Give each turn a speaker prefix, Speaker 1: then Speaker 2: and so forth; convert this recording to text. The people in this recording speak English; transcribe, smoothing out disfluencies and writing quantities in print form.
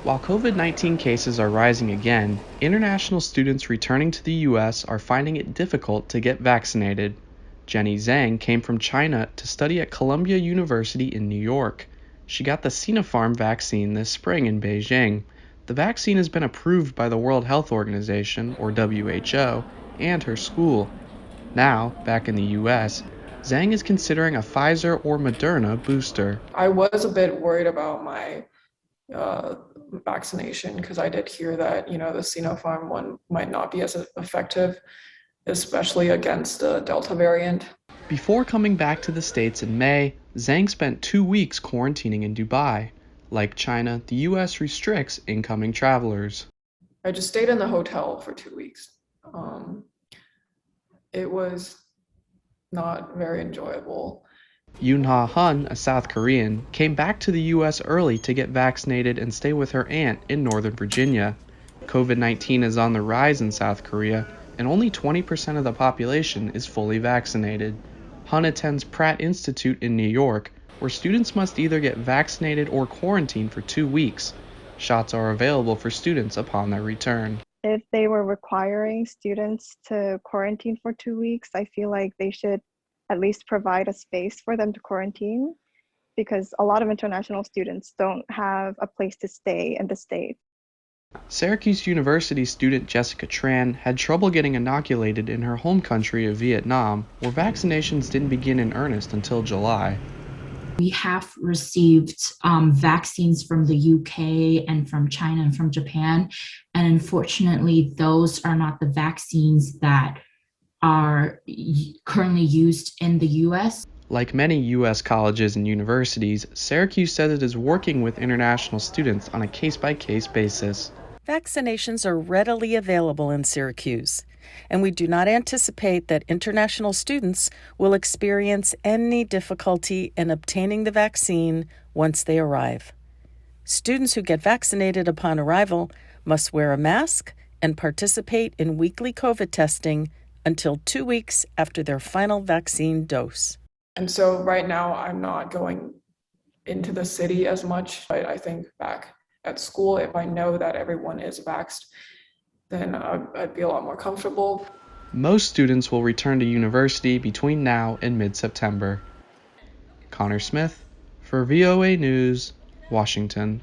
Speaker 1: While COVID-19 cases are rising again, international students returning to the US are finding it difficult to get vaccinated. Jenny Zhang came from China to study at Columbia University in New York. She got the Sinopharm vaccine this spring in Beijing. The vaccine has been approved by the World Health Organization, or WHO, and her school. Now, back in the US, Zhang is considering a Pfizer or Moderna booster.
Speaker 2: I was a bit worried about my uh, vaccination because I did hear that, the Sinopharm one might not be as effective, especially against the Delta variant.
Speaker 1: Before coming back to the States in May, Zhang spent 2 weeks quarantining in Dubai. Like China, the US restricts incoming travelers.
Speaker 2: I just stayed in the hotel for 2 weeks. Um, it was not very enjoyable.
Speaker 1: Yoon-ha Hun, a South Korean, came back to the US early to get vaccinated and stay with her aunt in Northern Virginia. COVID-19 is on the rise in South Korea, and only 20% of the population is fully vaccinated. Hun attends Pratt Institute in New York, where students must either get vaccinated or quarantine for 2 weeks. Shots are available for students upon their return.
Speaker 3: If they were requiring students to quarantine for 2 weeks, I feel like they should at least provide a space for them to quarantine because a lot of international students don't have a place to stay in the States.
Speaker 1: Syracuse University student Jessica Tran had trouble getting inoculated in her home country of Vietnam, where vaccinations didn't begin in earnest until July.
Speaker 4: We have received vaccines from the UK and from China and from Japan, and unfortunately, those are not the vaccines that are currently used in the US.
Speaker 1: Like many U.S. colleges and universities, Syracuse says it is working with international students on a case-by-case basis.
Speaker 5: Vaccinations are readily available in Syracuse, and we do not anticipate that international students will experience any difficulty in obtaining the vaccine once they arrive. Students who get vaccinated upon arrival must wear a mask and participate in weekly COVID testing until 2 weeks after their final vaccine dose.
Speaker 2: And so right now I'm not going into the city as much. I think back at school, if I know that everyone is vaxxed, then I'd be a lot more comfortable.
Speaker 1: Most students will return to university between now and mid-September. Connor Smith for VOA News, Washington.